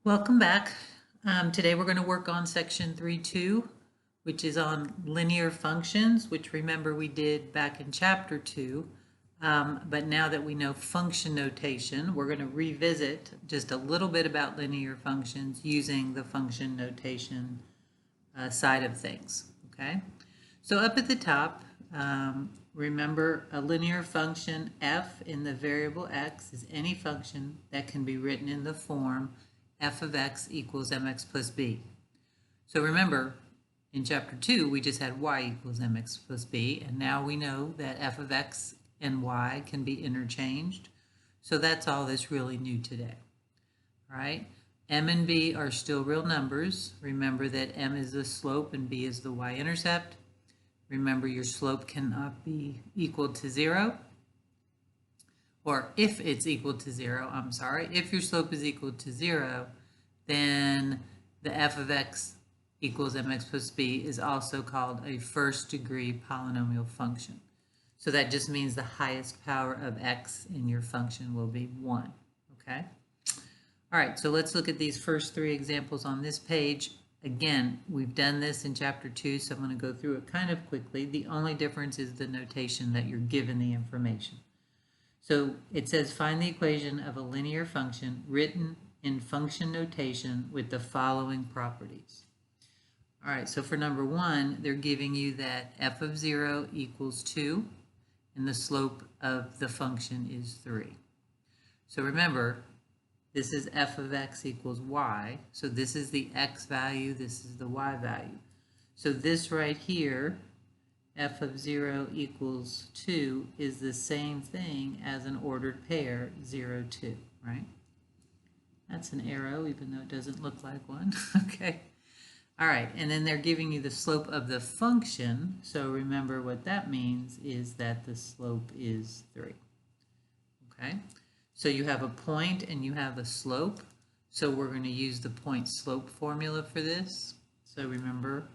Welcome back. Today we're going to work on section 3.2, which is on linear functions, which remember we did back in chapter 2. But now that we know function notation, we're going to revisit just a little bit about linear functions using the function notation side of things. Okay, so up at the top, remember a linear function f in the variable x is any function that can be written in the form f of x equals mx plus b. So remember, in chapter 2, we just had y equals mx plus b, and now we know that f of x and y can be interchanged. So that's all that's really new today. All right, m and b are still real numbers. Remember that m is the slope and b is the y-intercept. Remember, your slope cannot be equal to 0. Or if it's equal to 0, I'm sorry, if your slope is equal to 0, then the f of x equals mx plus b is also called a first degree polynomial function. So that just means the highest power of x in your function will be 1, okay? All right, so let's look at these first 3 examples on this page. Again, we've done this in chapter 2, so I'm going to go through it kind of quickly. The only difference is the notation that you're given the information. So it says find the equation of a linear function written in function notation with the following properties. All right, so for number 1, they're giving you that f of 0 equals 2 and the slope of the function is 3. So remember, this is f of x equals y. So this is the x value, this is the y value. So this right here, f of 0 equals 2 is the same thing as an ordered pair 0, 2, right? That's an arrow, even though it doesn't look like one. Okay. All right, and then they're giving you the slope of the function. So remember what that means is that the slope is 3. Okay, so you have a point and you have a slope. So we're going to use the point slope formula for this. So remember,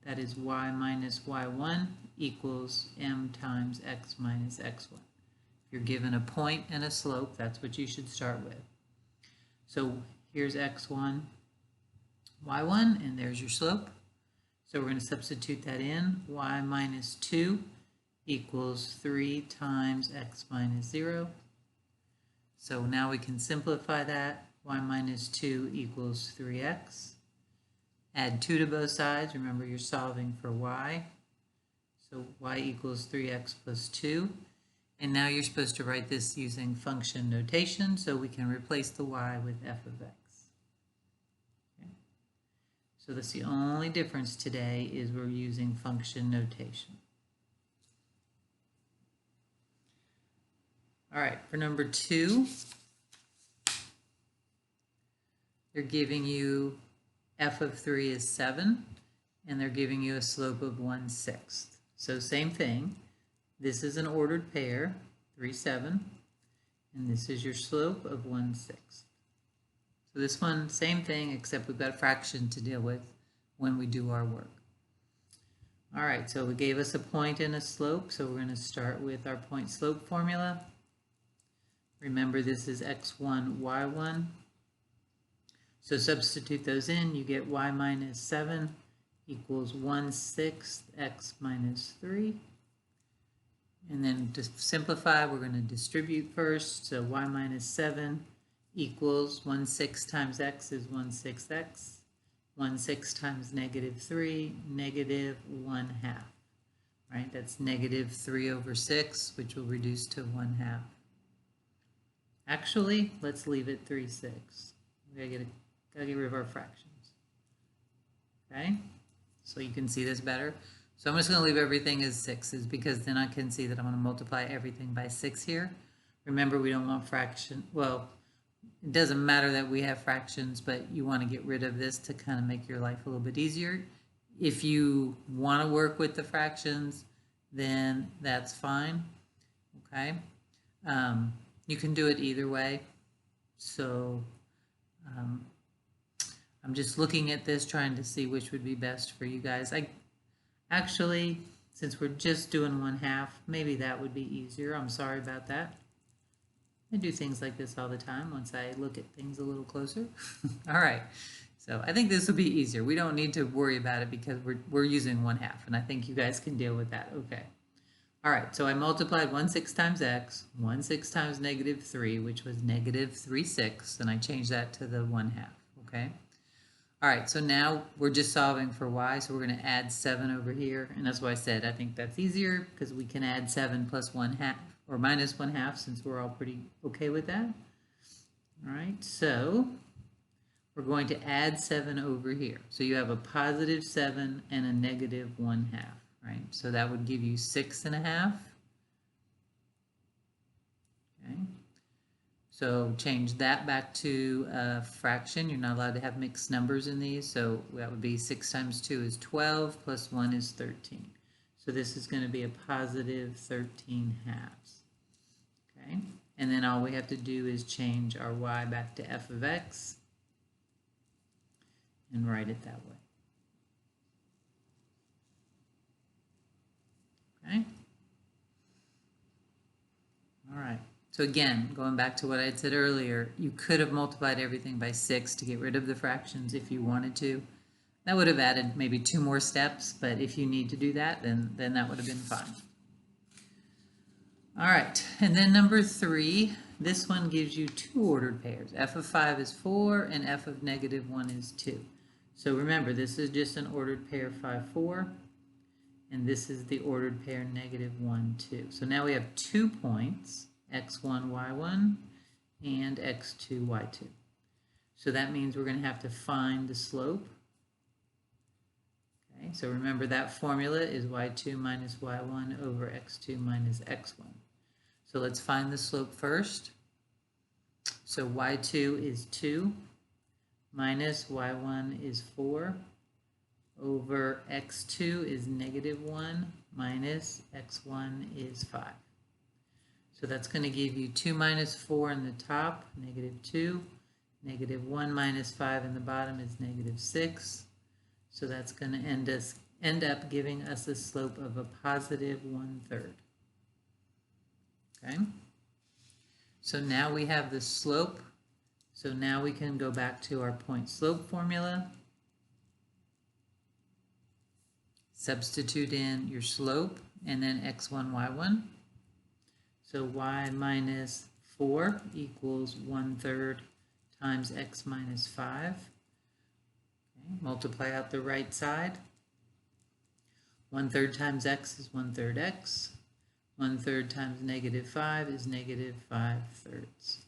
that is y minus y1 equals m times x minus x1. If you're given a point and a slope, that's what you should start with. So here's x1, y1, and there's your slope. So we're going to substitute that in. Y minus 2 equals 3 times x minus 0. So now we can simplify that. Y minus 2 equals 3x. Add 2 to both sides. Remember, you're solving for y. So y equals 3x plus 2. And now you're supposed to write this using function notation, so we can replace the y with f of x. Okay. So that's the only difference today is we're using function notation. All right, for number 2, they're giving you f of 3 is 7, and they're giving you a slope of 1/6. So same thing. This is an ordered pair, 3, 7, and this is your slope of 1/6. So this one, same thing, except we've got a fraction to deal with when we do our work. All right, so it gave us a point and a slope, so we're going to start with our point slope formula. Remember, this is x1, y1. So substitute those in, you get y minus 7 equals 1/6 x minus 3. And then to simplify, we're going to distribute first. So y minus 7 equals 1/6 times x is 1/6x. 1/6 times negative 3, negative 1/2. Right, that's negative 3 over 6, which will reduce to 1/2. Actually, let's leave it 3/6. We gotta get rid of our fractions. Okay, so you can see this better. So I'm just going to leave everything as 6s because then I can see that I'm going to multiply everything by 6 here. Remember, we don't want fraction. Well, it doesn't matter that we have fractions, but you want to get rid of this to kind of make your life a little bit easier. If you want to work with the fractions, then that's fine. Okay, you can do it either way. So I'm just looking at this, trying to see which would be best for you guys. Actually, since we're just doing 1/2, maybe that would be easier. I'm sorry about that. I do things like this all the time once I look at things a little closer. All right, so I think this will be easier. We don't need to worry about it because we're using 1/2, and I think you guys can deal with that. Okay. All right, so I multiplied 1/6 times x, 1/6 times -3, which was -3/6, and I changed that to the 1/2, okay? All right, so now we're just solving for y, so we're going to add 7 over here, and that's why I said I think that's easier, because we can add 7 plus 1/2, or minus 1/2, since we're all pretty okay with that. All right, so we're going to add 7 over here. So you have a positive 7 and a negative 1/2. Right, so that would give you 6.5. Okay, so change that back to a fraction. You're not allowed to have mixed numbers in these, so that would be 6 times 2 is 12, plus 1 is 13. So this is going to be a positive 13/2. Okay, and then all we have to do is change our y back to f of x and write it that way. Okay. All right. So again, going back to what I had said earlier, you could have multiplied everything by 6 to get rid of the fractions if you wanted to. That would have added maybe 2 more steps, but if you need to do that, then that would have been fine. All right, and then number 3, this one gives you 2 ordered pairs. F of 5 is 4 and f of -1 is 2. So remember, this is just an ordered pair 5, 4. And this is the ordered pair -1, 2. So now we have 2 points, x1, y1, and x2, y2. So that means we're going to have to find the slope. Okay, so remember that formula is y2 minus y1 over x2 minus x1. So let's find the slope first. So y2 is 2, minus y1 is 4, over x2 is -1 minus x1 is 5. So that's going to give you 2 minus 4 in the top, -2. -1 minus 5 in the bottom is -6. So that's going to end up giving us a slope of a positive 1/3. Okay. So now we have the slope. So now we can go back to our point slope formula. Substitute in your slope and then x1, y1. So y minus 4 equals 1/3 times x minus 5. Okay, multiply out the right side. 1/3 times x is 1/3 x. 1/3 times -5 is -5/3.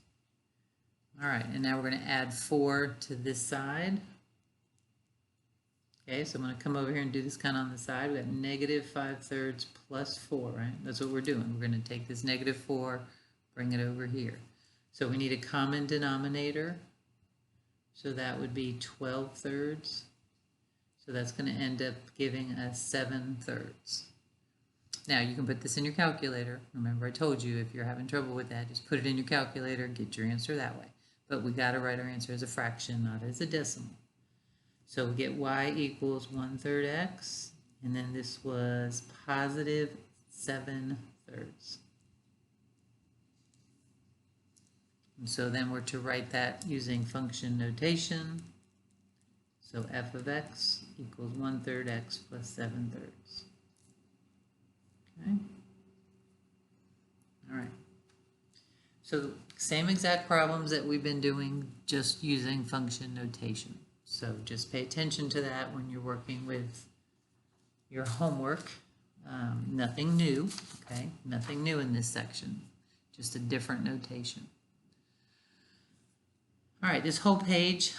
All right, and now we're going to add 4 to this side. Okay, so I'm going to come over here and do this kind of on the side. We have -5/3 plus 4, right? That's what we're doing. We're going to take this -4, bring it over here. So we need a common denominator. So that would be 12/3. So that's going to end up giving us 7/3. Now you can put this in your calculator. Remember I told you if you're having trouble with that, just put it in your calculator and get your answer that way. But we got to write our answer as a fraction, not as a decimal. So we get y equals 1/3 x, and then this was positive 7/3. And so then we're to write that using function notation. So f of x equals 1/3 x plus 7/3. Okay. All right. So same exact problems that we've been doing, just using function notation. So just pay attention to that when you're working with your homework. Nothing new, okay? Nothing new in this section, just a different notation. All right, this whole page,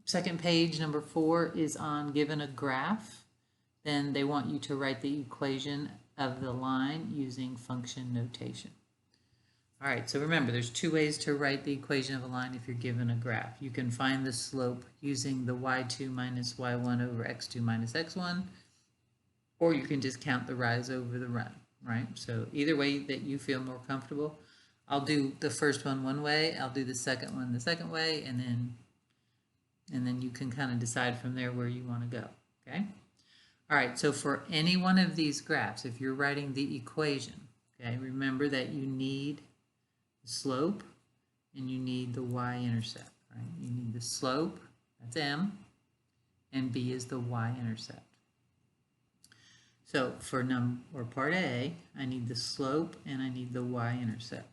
second page, number 4, is on given a graph. Then they want you to write the equation of the line using function notation. All right, so remember, there's 2 ways to write the equation of a line if you're given a graph. You can find the slope using the y2 minus y1 over x2 minus x1, or you can just count the rise over the run, right? So either way that you feel more comfortable. I'll do the first one way, I'll do the second one the second way, and then you can kind of decide from there where you want to go, okay? All right, so for any one of these graphs, if you're writing the equation, okay, remember that you need the slope, and you need the y-intercept, right? You need the slope, that's m, and b is the y-intercept. So for part A, I need the slope and I need the y-intercept.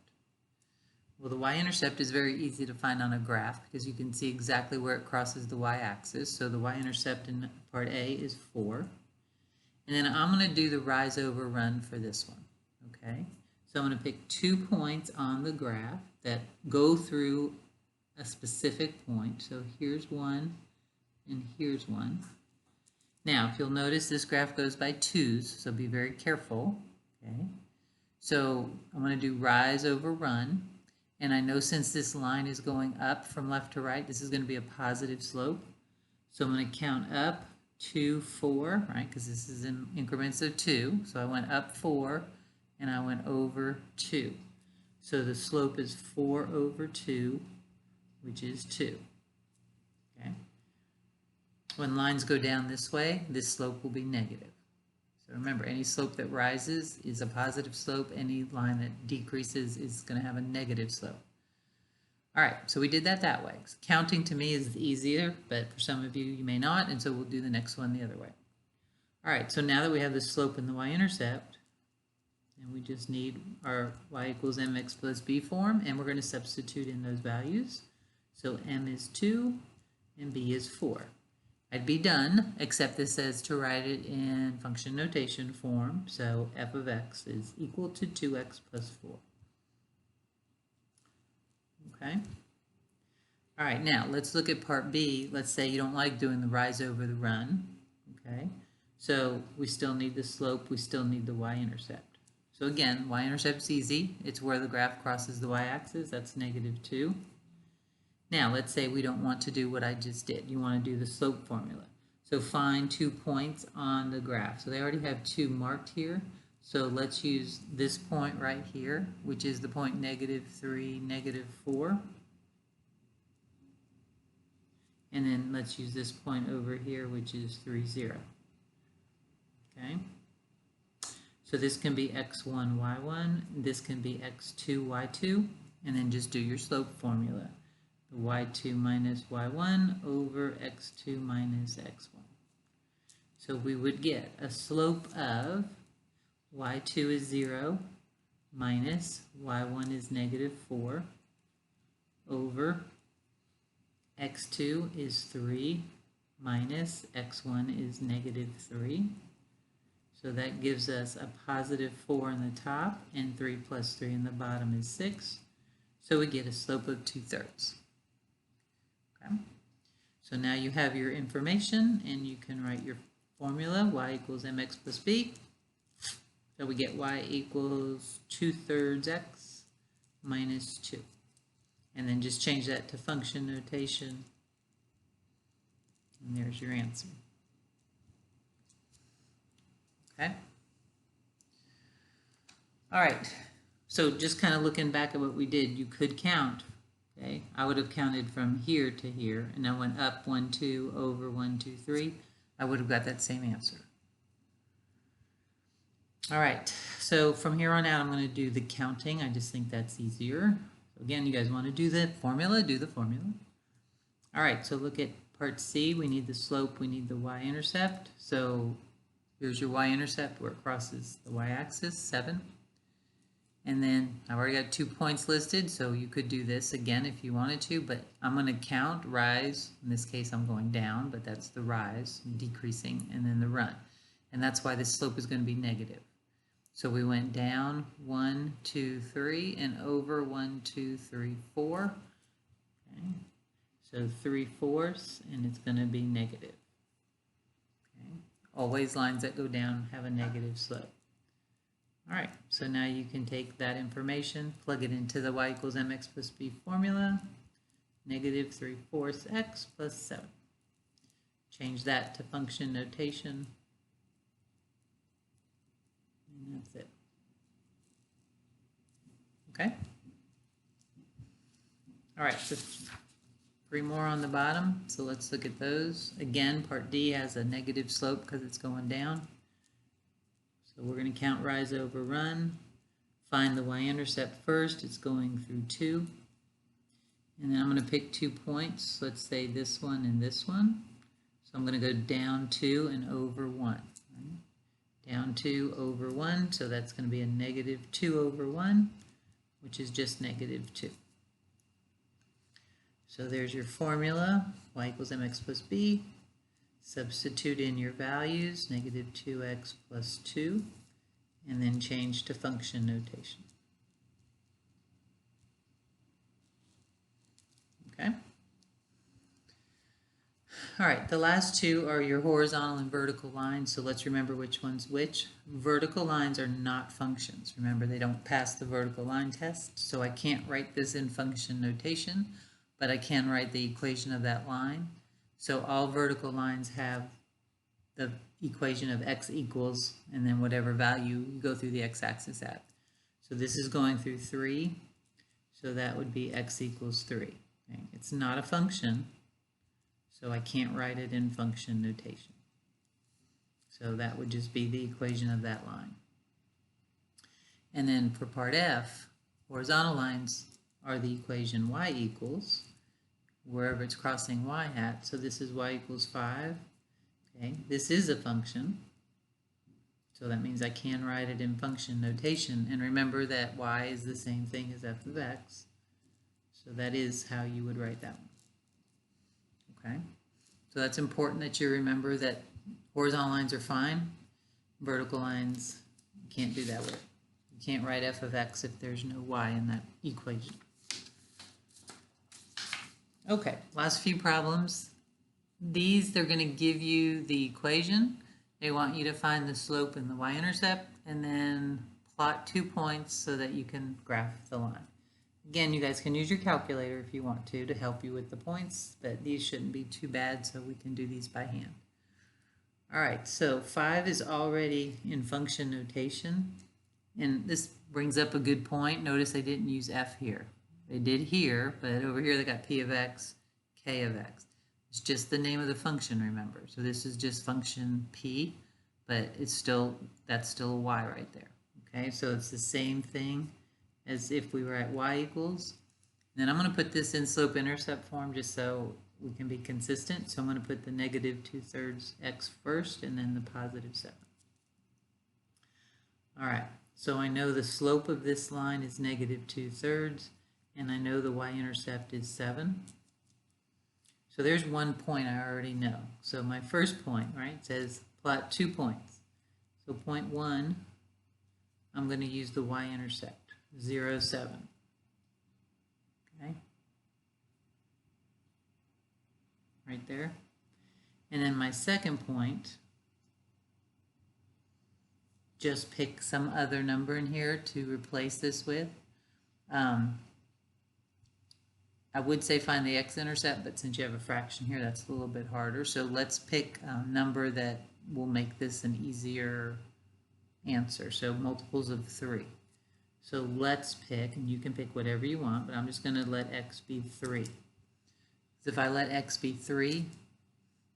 Well, the y-intercept is very easy to find on a graph because you can see exactly where it crosses the y-axis. So the y-intercept in part A is 4. And then I'm going to do the rise over run for this one, okay? So I'm going to pick 2 points on the graph that go through a specific point. So here's one and here's one. Now, if you'll notice, this graph goes by 2's, so be very careful, okay? So I'm going to do rise over run, and I know since this line is going up from left to right, this is going to be a positive slope. So I'm going to count up 2, 4, right, because this is in increments of 2. So I went up 4, and I went over 2. So the slope is 4 over 2, which is 2, okay? When lines go down this way, this slope will be negative. So remember, any slope that rises is a positive slope. Any line that decreases is going to have a negative slope. All right, so we did that way. So counting to me is easier, but for some of you, you may not, and so we'll do the next one the other way. All right, so now that we have the slope and the y-intercept, and we just need our y equals mx plus b form, and we're going to substitute in those values. So m is 2 and b is 4. I'd be done, except this says to write it in function notation form, so f of x is equal to 2x plus 4. Okay? All right, now let's look at part B. Let's say you don't like doing the rise over the run, okay? So we still need the slope, we still need the y-intercept. So again, y-intercept's easy. It's where the graph crosses the y-axis, that's -2. Now, let's say we don't want to do what I just did. You want to do the slope formula. So find 2 points on the graph. So they already have 2 marked here. So let's use this point right here, which is the point -3, -4. And then let's use this point over here, which is 3, 0. Okay? So this can be x1, y1. This can be x2, y2. And then just do your slope formula. y2 minus y1 over x2 minus x1. So we would get a slope of y2 is 0 minus y1 is -4 over x2 is 3 minus x1 is -3. So that gives us a +4 in the top, and 3 plus 3 in the bottom is 6. So we get a slope of 2/3. Okay. So now you have your information, and you can write your formula, y equals mx plus b. So we get y equals 2/3 x minus 2. And then just change that to function notation. And there's your answer. Okay. All right. So just kind of looking back at what we did, you could count. Okay. I would have counted from here to here, and I went up 1, 2 over 1, 2, 3. I would have got that same answer. All right. So from here on out, I'm going to do the counting. I just think that's easier. So again, you guys want to do the formula, do the formula. All right. So look at part C. We need the slope. We need the y-intercept. So here's your y-intercept where it crosses the y-axis, 7. And then I've already got 2 points listed, so you could do this again if you wanted to, but I'm going to count rise. In this case, I'm going down, but that's the rise, decreasing, and then the run. And that's why this slope is going to be negative. So we went down 1, 2, 3, and over 1, 2, 3, 4. Okay. So 3/4, and it's going to be negative. Okay. Always lines that go down have a negative slope. All right, so now you can take that information, plug it into the y equals mx plus b formula, -3/4 x plus 7. Change that to function notation, and that's it. Okay? All right, so 3 more on the bottom, so let's look at those. Again, part D has a negative slope because it's going down. So we're going to count rise over run. find the y-intercept first. It's going through 2. And then I'm going to pick 2 points. Let's say this one and this one. So I'm going to go down 2 and over 1. Right? Down 2 over 1. So that's going to be a negative 2 over 1, which is just negative 2. So there's your formula, y equals mx plus b. Substitute in your values, negative 2x plus 2, and then change to function notation. Okay? All right, the last two are your horizontal and vertical lines, so let's remember which one's which. Vertical lines are not functions. Remember, they don't pass the vertical line test, so I can't write this in function notation, but I can write the equation of that line. So all vertical lines have the equation of x equals, and then whatever value you go through the x-axis at. So this is going through 3, so that would be x equals 3. Okay? It's not a function, so I can't write it in function notation. So that would just be the equation of that line. And then for part F, horizontal lines are the equation y equals, wherever it's crossing y hat. So this is y equals 5. Okay, this is a function. So that means I can write it in function notation. And remember that y is the same thing as f of x. So that is how you would write that one. Okay, so that's important that you remember that horizontal lines are fine. Vertical lines, you can't do that with. You can't write f of x if there's no y in that equation. Okay, last few problems. These, they're going to give you the equation. They want you to find the slope and the y-intercept, and then plot 2 points so that you can graph the line. Again, you guys can use your calculator if you want to help you with the points, but these shouldn't be too bad, so we can do these by hand. All right, so 5 is already in function notation, and this brings up a good point. Notice they didn't use f here. They did here, but over here they got p of x, k of x. It's just the name of the function, remember. So this is just function p, but it's still, that's still a y right there. Okay, so it's the same thing as if we were at y equals. And then I'm going to put this in slope-intercept form just so we can be consistent. So I'm going to put the negative 2/3 x first and then the positive 7. All right, so I know the slope of this line is negative 2/3. And I know the y-intercept is 7. So there's 1 point I already know. So my first point, right, says plot 2 points. So point 1, I'm going to use the y-intercept, 0, 7. Okay? Right there. And then my second point, just pick some other number in here to replace this with. I would say find the x-intercept, but since you have a fraction here, that's a little bit harder. So let's pick a number that will make this an easier answer. So multiples of 3. So let's pick, and you can pick whatever you want, but I'm just going to let x be 3. So if I let x be 3,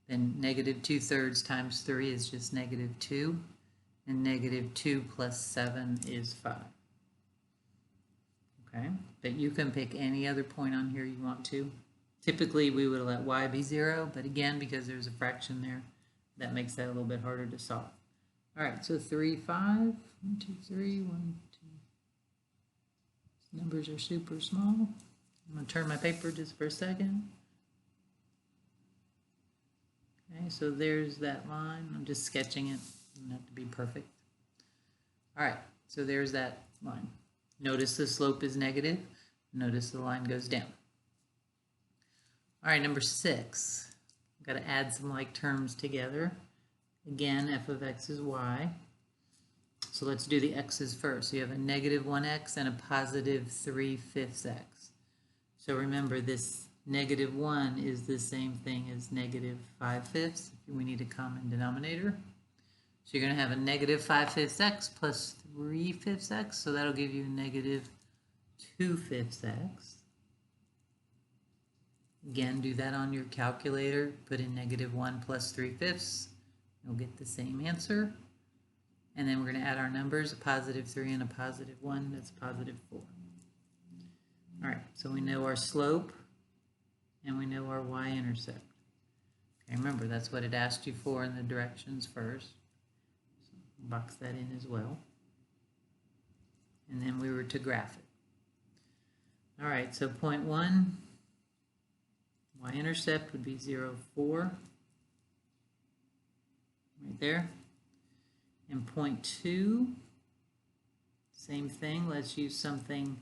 then negative 2/3 times 3 is just negative 2, and negative 2 plus 7 is 5. Okay, but you can pick any other point on here you want to. Typically we would let y be 0, but again, because there's a fraction there, that makes that a little bit harder to solve. All right, so 3, 5, 1, 2, 3, 1, 2. These numbers are super small. I'm going to turn my paper just for a second. Okay, so there's that line. I'm just sketching it. It doesn't have to be perfect. All right, so there's that line. Notice the slope is negative. Notice the line goes down. All right, number 6. I've got to add some like terms together. Again, f of x is y. So let's do the x's first. So you have a negative 1x and a positive 3/5 x. So remember, this negative 1 is the same thing as negative 5/5. We need a common denominator. So you're going to have a negative 5/5 x plus 3/5 x. So that'll give you negative 2/5 x. Again, do that on your calculator. Put in negative 1 plus 3/5. You'll get the same answer. And then we're going to add our numbers, a positive 3 and a positive 1. That's positive 4. All right, so we know our slope and we know our y-intercept. Okay, remember, that's what it asked you for in the directions first. So box that in as well. And then we were to graph it. All right, so point 1, y-intercept would be 0, 4. Right there. And point 2, same thing. Let's use something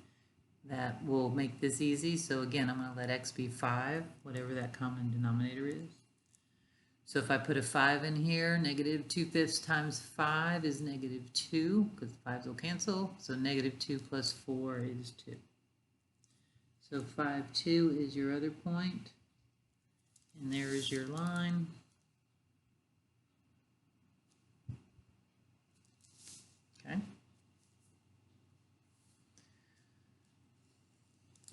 that will make this easy. So again, I'm going to let x be 5, whatever that common denominator is. So if I put a 5 in here, negative 2/5 times 5 is negative 2, because 5s will cancel. So negative 2 plus 4 is 2. So 5, 2 is your other point, and there is your line. Okay.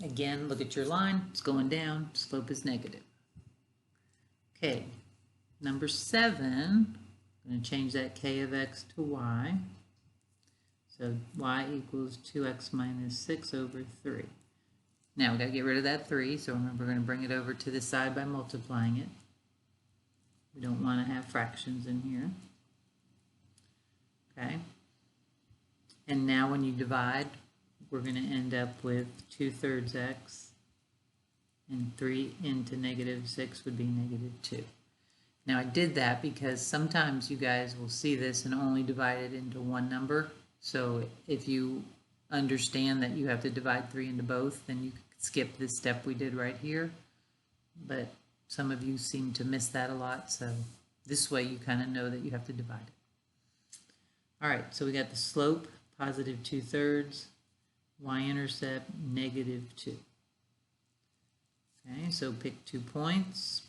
Again, look at your line. It's going down. Slope is negative. Okay. Number 7, I'm going to change that k of x to y. So y equals 2x minus 6 over 3. Now we've got to get rid of that 3. So remember, we're going to bring it over to the side by multiplying it. We don't want to have fractions in here. Okay. And now when you divide, we're going to end up with 2/3 x, and 3 into negative 6 would be negative 2. Now I did that because sometimes you guys will see this and only divide it into one number. So if you understand that you have to divide 3 into both, then you could skip this step we did right here. But some of you seem to miss that a lot, so this way you kind of know that you have to divide it. All right, so we got the slope, positive 2/3, y-intercept, negative 2. Okay, so pick 2 points.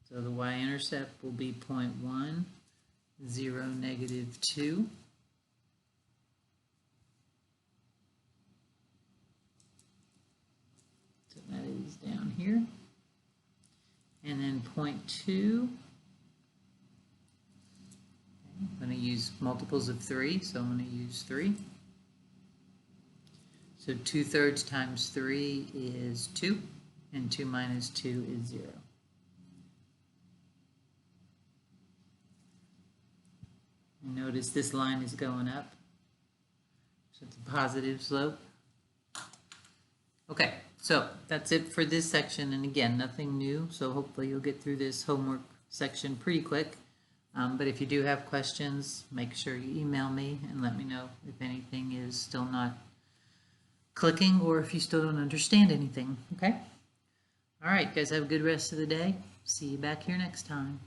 So the y-intercept will be 0.1, 0, negative 2. So that is down here. And then 0.2. I'm going to use multiples of 3, so I'm going to use 3. So 2/3 times 3 is 2, and 2 minus 2 is 0. And notice this line is going up, so it's a positive slope. Okay, so that's it for this section, and again, nothing new, so hopefully you'll get through this homework section pretty quick. But if you do have questions, make sure you email me and let me know if anything is still not clicking or if you still don't understand anything, okay? All right, guys, have a good rest of the day. See you back here next time.